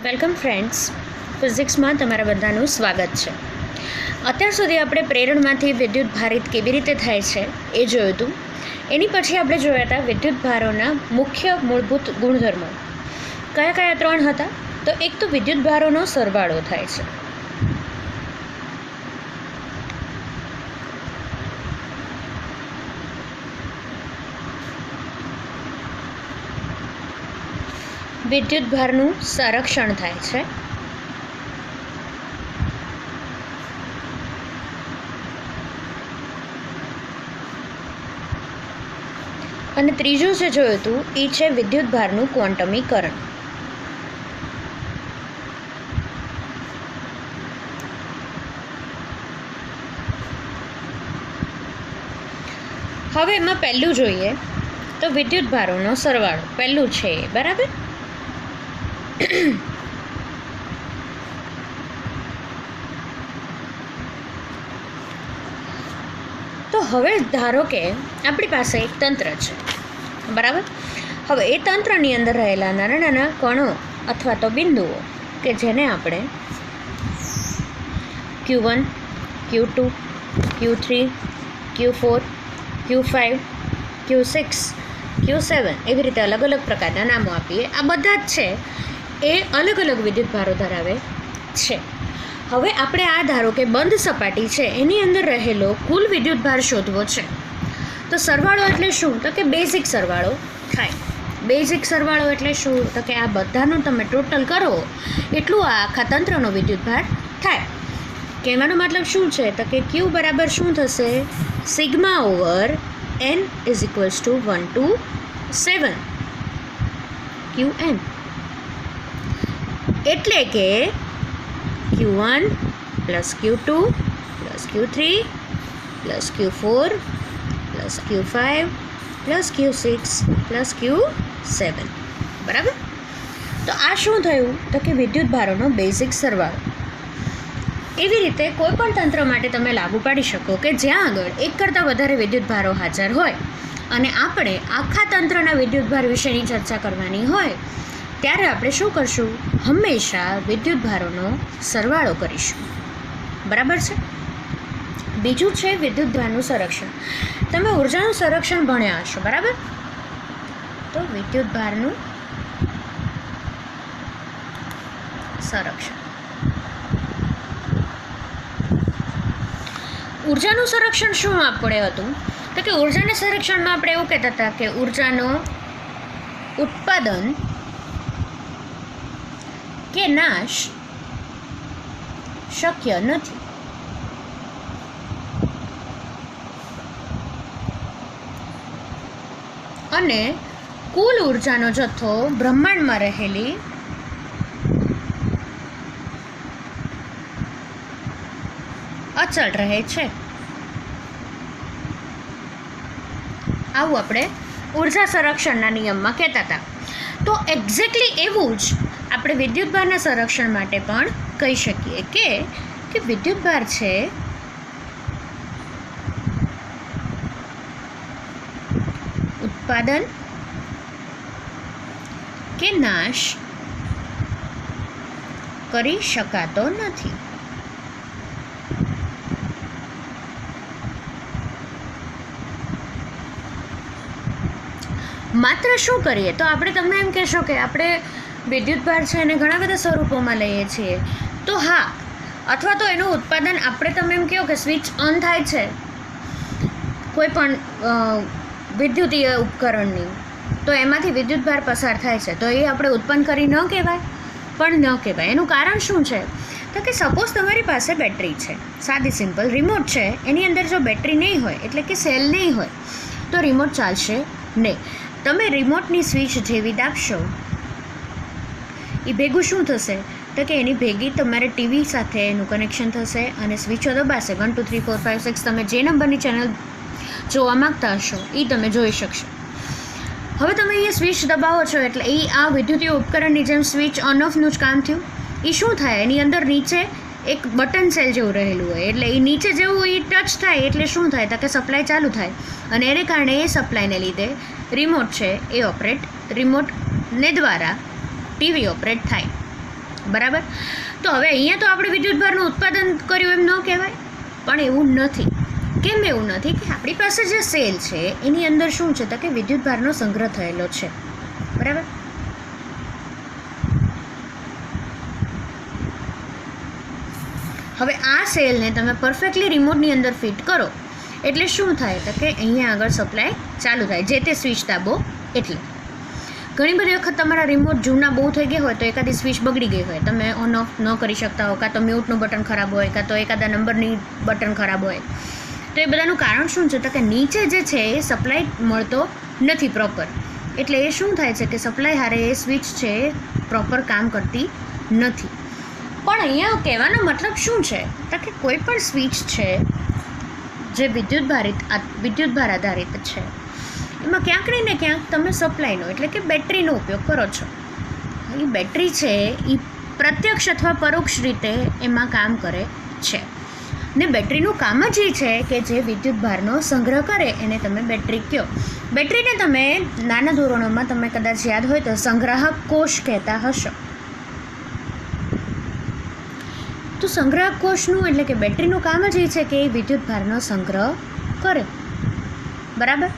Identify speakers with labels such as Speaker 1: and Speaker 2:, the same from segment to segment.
Speaker 1: Welcome friends, ફિઝિક્સમાં તમારા બધાનું સ્વાગત છે. અત્યાર સુધી આપણે પ્રેરણમાંથી વિદ્યુત ભારિત કેવી રીતે થાય છે એ જોયું હતું. એની પછી આપણે જોયા હતા વિદ્યુત ભારોના મુખ્ય મૂળભૂત ગુણધર્મો. કયા કયા ત્રણ હતા? તો એક તો વિદ્યુત ભારોનો સરવાળો થાય છે. વિદ્યુત ભારનું સંરક્ષણ થાય છે. અને ત્રીજું જે જોયું હતું એ છે વિદ્યુત ભારનું ક્વોન્ટમીકરણ. હવે એમાં પહેલું જોઈએ તો વિદ્યુત ભારોનો સરવાળો પહેલું છે, બરાબર. તો હવે ધારો કે આપણી પાસે એક તંત્ર છે, બરાબર. હવે એ તંત્રની અંદર રહેલા નાના નાના કણો અથવા તો બિંદુઓ કે જેને આપણે Q1, Q2, Q3, Q4, Q5, Q6, Q7 એવી રીતે અલગ અલગ પ્રકારના નામો આપીએ. આ બધા જ છે એ અલગ અલગ વિદ્યુત ભારો ધરાવે છે. હવે આપણે આ ધારો કે બંધ સપાટી છે એની અંદર રહેલો કુલ વિદ્યુત ભાર શોધવો છે. તો સરવાળો એટલે શું? તો કે બેઝિક સરવાળો થાય. બેઝિક સરવાળો એટલે શું? તો કે આ બધાનું તમે ટોટલ કરો એટલું આ આખા તંત્રનો વિદ્યુત ભાર થાય. કહેવાનો મતલબ શું છે? તો કે Q બરાબર શું થશે? Sigma over n is equals to 1 to 7 Qn. એટલે કે Q1 plus Q2 plus Q3 plus Q4 plus Q5 plus Q6 plus Q7, બરાબર. તો આ શું થયું? તો કે વિદ્યુત ભારોનો બેઝિક સરવાળો. એવી રીતે કોઈ પણ તંત્ર માટે તમે લાગુ પાડી શકો કે જ્યાં આગળ એક કરતાં વધારે વિદ્યુત ભારો હાજર હોય અને આપણે આખા તંત્રના વિદ્યુત ભાર વિશેની ચર્ચા કરવાની હોય ત્યારે આપણે શું કરશું? હંમેશા વિદ્યુત ભારોનો સરવાળો કરીશું, બરાબર છે. બીજું છે વિદ્યુત ભારનું સંરક્ષણ. તમે ઉર્જાનું સંરક્ષણ ભણ્યા હશો, બરાબર. તો વિદ્યુત ભારનું સંરક્ષણ. ઉર્જાનું સંરક્ષણ શું આપણે હતું? તો કે ઉર્જાના સંરક્ષણમાં આપણે એવું કહેતા હતા કે ઉર્જાનો ઉત્પાદન કે નાશ શક્ય નથી. અને કુલ ઉર્જાનો જથ્થો બ્રહ્માંડમાં રહેલી અચળ રહે છે. આવું આપણે ઉર્જા સંરક્ષણના નિયમમાં કહેતા હતા. તો એક્ઝેક્ટલી એવું જ આપણે વિદ્યુત ભારના સંરક્ષણ માટે પણ કહી શકીએ કે વિદ્યુત ભાર છે ઉત્પાદન કે નાશ કરી શકાતો નથી. માત્ર શું કરીએ? તો આપણે તમને એમ કહેશો કે આપણે વિદ્યુત ભાર છે એને ઘણા બધા સ્વરૂપોમાં લઈએ છીએ. તો હા, અથવા તો એનું ઉત્પાદન આપણે તમે એમ કહો કે સ્વિચ ઓન થાય છે કોઈ પણ વિદ્યુતીય ઉપકરણની, તો એમાંથી વિદ્યુત ભાર પસાર થાય છે, તો એ આપણે ઉત્પન્ન કરી ન કહેવાય? પણ ન કહેવાય. એનું કારણ શું છે? તો કે સપોઝ તમારી પાસે બેટરી છે, સાદી સિમ્પલ રિમોટ છે, એની અંદર જો બેટરી નહીં હોય એટલે કે સેલ નહીં હોય તો રિમોટ ચાલશે નહીં. તમે રિમોટની સ્વિચ જેવી દાબશો એ ભેગું શું થશે? તો કે એની ભેગી તમારે ટીવી સાથે એનું કનેક્શન થશે અને સ્વિચો દબાશે. 1 2 3 4 5 6 તમે જે નંબરની ચેનલ જોવા માગતા હશો એ તમે જોઈ શકશો. હવે તમે અહીંયા સ્વિચ દબાવો છો એટલે એ આ વિદ્યુતીય ઉપકરણની જેમ સ્વિચ ઓન ઓફનું જ કામ થયું. એ શું થાય? એની અંદર નીચે એક બટન સેલ જેવું રહેલું હોય એટલે એ નીચે જેવું એ ટચ થાય એટલે શું થાય? તો કે સપ્લાય ચાલુ થાય અને એને કારણે એ સપ્લાયને લીધે રિમોટ છે એ રિમોટને દ્વારા ટીવી ઓપરેટ થાય, બરાબર. તો હવે અહીંયા તો આપણે વિદ્યુતભારનું ઉત્પાદન કર્યું એમ ન કહેવાય, પણ એવું નથી. કેમ એવું નથી? કે આપણી પાસે જે સેલ છે એની અંદર શું છે તો કે વિદ્યુતભારનો સંગ્રહ થયેલો છે. બરાબર. હવે આ સેલને તમે પરફેક્ટલી રિમોટની અંદર ફિટ કરો એટલે શું થાય તો કે અહીંયા આગળ સપ્લાય ચાલુ થાય, જે તે સ્વિચ દાબો એટલે. ઘણી બધી વખત તમારા રિમોટ જૂના બહુ થઈ ગયા હોય તો એકાદી સ્વિચ બગડી ગઈ હોય, તમે ઓન ઓફ ન કરી શકતા હો, કાં તો મ્યુટનું બટન ખરાબ હોય, કાં તો એકાદા નંબરની બટન ખરાબ હોય. તો એ બધાનું કારણ શું છે તો કે નીચે જે છે એ સપ્લાય મળતો નથી પ્રોપર, એટલે એ શું થાય છે કે સપ્લાય હારે એ સ્વિચ છે પ્રોપર કામ કરતી નથી. પણ અહીંયા કહેવાનો મતલબ શું છે તો કે કોઈ પણ સ્વિચ છે જે વિદ્યુતભાર આધારિત છે એમાં ક્યાંક ને ક્યાંક તમે સપ્લાયનો એટલે કે બેટરીનો ઉપયોગ કરો છો. એ બેટરી છે એ પ્રત્યક્ષ અથવા પરોક્ષ રીતે એમાં કામ કરે છે, ને બેટરીનું કામ જ એ છે કે જે વિદ્યુતભારનો સંગ્રહ કરે એને તમે બેટરી કહો. બેટરીને તમે નાના ધોરણોમાં તમે કદાચ યાદ હોય તો સંગ્રાહક કોષ કહેતા હશો. તો સંગ્રાહક કોષનું એટલે કે બેટરીનું કામ જ એ છે કે એ વિદ્યુતભારનો સંગ્રહ કરે. બરાબર.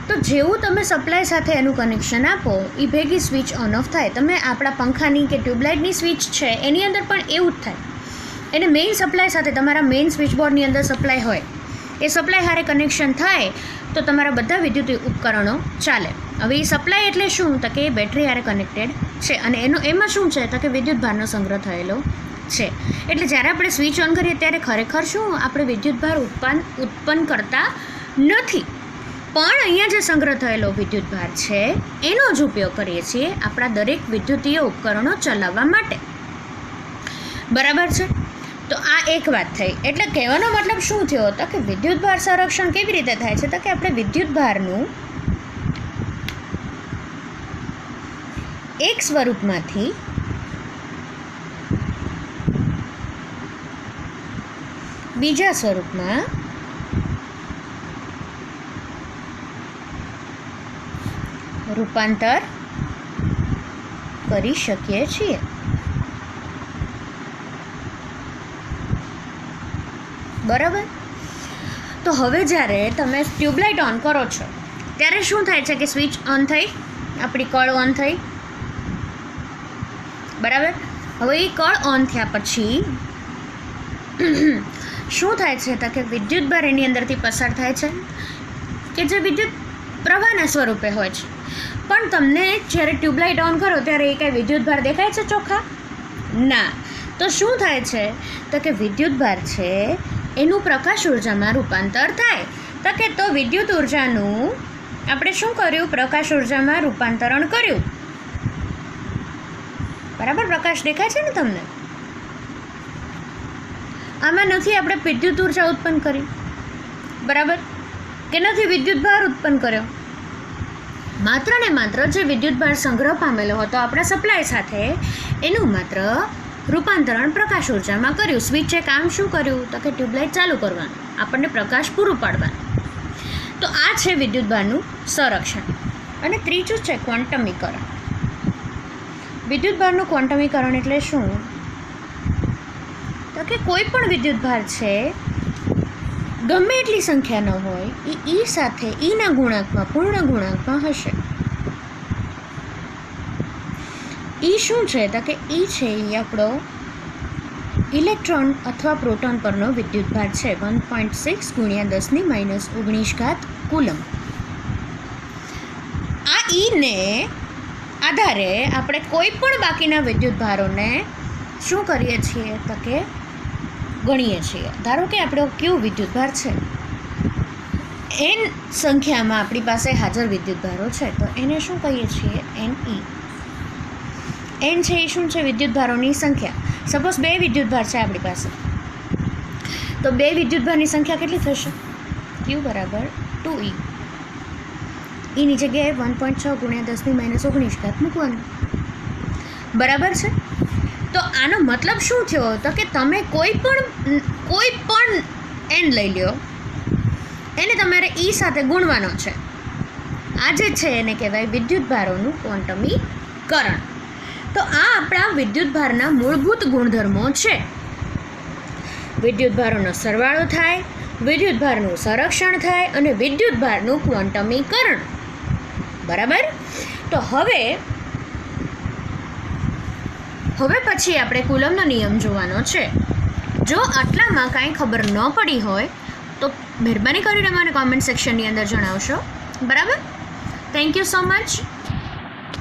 Speaker 1: તો જેવું તમે સપ્લાય સાથે એનું કનેક્શન આપો એ ભેગી સ્વિચ ઓન ઓફ થાય. તમે આપણા પંખાની કે ટ્યુબલાઇટની સ્વિચ છે એની અંદર પણ એવું જ થાય. એને મેઇન સપ્લાય સાથે તમારા મેઇન સ્વિચબોર્ડની અંદર સપ્લાય હોય, એ સપ્લાય હારે કનેક્શન થાય તો તમારા બધા વિદ્યુત ઉપકરણો ચાલે. હવે એ સપ્લાય એટલે શું તો કે એ બેટરી હારે કનેક્ટેડ છે અને એમાં શું છે તો કે વિદ્યુતભારનો સંગ્રહ થયેલો છે. એટલે જ્યારે આપણે સ્વિચ ઓન કરીએ ત્યારે ખરેખર શું આપણે વિદ્યુતભાર ઉત્પન્ન કરતા નથી, પણ અહીંયા જે સંગ્રહ થયેલો વિદ્યુતભાર છે એનો જ ઉપયોગ કરીએ છીએ આપણા દરેક વિદ્યુતીય ઉપકરણો ચલાવવા માટે. બરાબર છે. તો આ એક વાત થઈ. એટલે કહેવાનો મતલબ શું થયો તો કે વિદ્યુતભાર સંરક્ષણ કેવી રીતે થાય છે તો કે આપણે વિદ્યુતભારનું એક સ્વરૂપમાંથી બીજા સ્વરૂપમાં રૂપાંતર કરી શકીએ છીએ. બરાબર. તો હવે જ્યારે તમે ટ્યુબલાઇટ ઓન કરો છો ત્યારે શું થાય છે કે સ્વિચ ઓન થઈ, આપણી કળ ઓન થઈ. બરાબર. હવે એ કળ ઓન થયા પછી શું થાય છે તો કે વિદ્યુતભાર એની અંદરથી પસાર થાય છે કે જે વિદ્યુત પ્રવાહના સ્વરૂપે હોય છે. પણ તમને જ્યારે ટ્યુબલાઇટ ઓન કરો ત્યારે એ કાંઈ વિદ્યુતભાર દેખાય છે ચોખ્ખા? ના. તો શું થાય છે તો કે વિદ્યુતભાર છે એનું પ્રકાશ ઉર્જામાં રૂપાંતર થાય. તો વિદ્યુત ઉર્જાનું આપણે શું કર્યું? પ્રકાશ ઉર્જામાં રૂપાંતરણ કર્યું. બરાબર. પ્રકાશ દેખાય છે ને તમને? આમાં નથી આપણે વિદ્યુત ઉર્જા ઉત્પન્ન કરી, બરાબર, કે નથી વિદ્યુતભાર ઉત્પન્ન કર્યો. માત્ર ને માત્ર જે વિદ્યુતભાર સંગ્રહ પામેલો હતો આપણા સપ્લાય સાથે એનું માત્ર રૂપાંતરણ પ્રકાશ ઉર્જામાં કર્યું. સ્વિચે કામ શું કર્યું તો કે ટ્યુબલાઇટ ચાલુ કરવાનું, આપણને પ્રકાશ પૂરું પાડવાનું. તો આ છે વિદ્યુતભારનું સંરક્ષણ. અને ત્રીજું છે ક્વોન્ટમીકરણ. વિદ્યુતભારનું ક્વોન્ટમીકરણ એટલે શું તો કે કોઈ પણ વિદ્યુતભાર છે ગમે એટલી સંખ્યા ન હોય એ ઈ સાથે ઈના ગુણાંકમાં પૂર્ણ ગુણાંકમાં હશે. ઈ શું છે તો કે ઈ છે એ આપણો ઇલેક્ટ્રોન અથવા પ્રોટોન પરનો વિદ્યુતભાર છે. 1.6 × 10⁻⁹ કુલમ. આ ઈને આધારે આપણે કોઈ પણ બાકીના વિદ્યુતભારોને શું કરીએ છીએ તો કે ગણીએ છીએ. ધારો કે આપણો ક્યુ વિદ્યુતભાર છે, એન સંખ્યામાં આપણી પાસે હાજર વિદ્યુતભારો છે તો એને શું કહીએ છીએ? NE. એન છે એ શું છે? વિદ્યુતભારોની સંખ્યા. સપોઝ 2 વિદ્યુતભાર છે આપણી પાસે, તો 2 વિદ્યુતભારની સંખ્યા કેટલી થશે? Q બરાબર 2E. એની જગ્યાએ 1.6 × 10⁻⁹ મૂકવાનું. બરાબર છે. તો આનો મતલબ શું થયો તો કે તમે કોઈ પણ એન લઈ લ્યો, એને તમારે ઈ સાથે ગુણવાનો છે. આ જે છે એને કહેવાય વિદ્યુતભારોનું ક્વોન્ટમીકરણ. તો આ આપણા વિદ્યુતભારના મૂળભૂત ગુણધર્મો છે. વિદ્યુતભારોનો સરવાળો થાય, વિદ્યુતભારનું સંરક્ષણ થાય અને વિદ્યુતભારનું ક્વોન્ટમીકરણ. બરાબર. તો હવે પછી આપણે કુલમનો નિયમ જોવાનો છે. જો આટલામાં કાંઈ ખબર ન પડી હોય તો મહેરબાની કરીને મને કોમેન્ટ સેક્શનની અંદર જણાવશો. બરાબર. Thank you so much.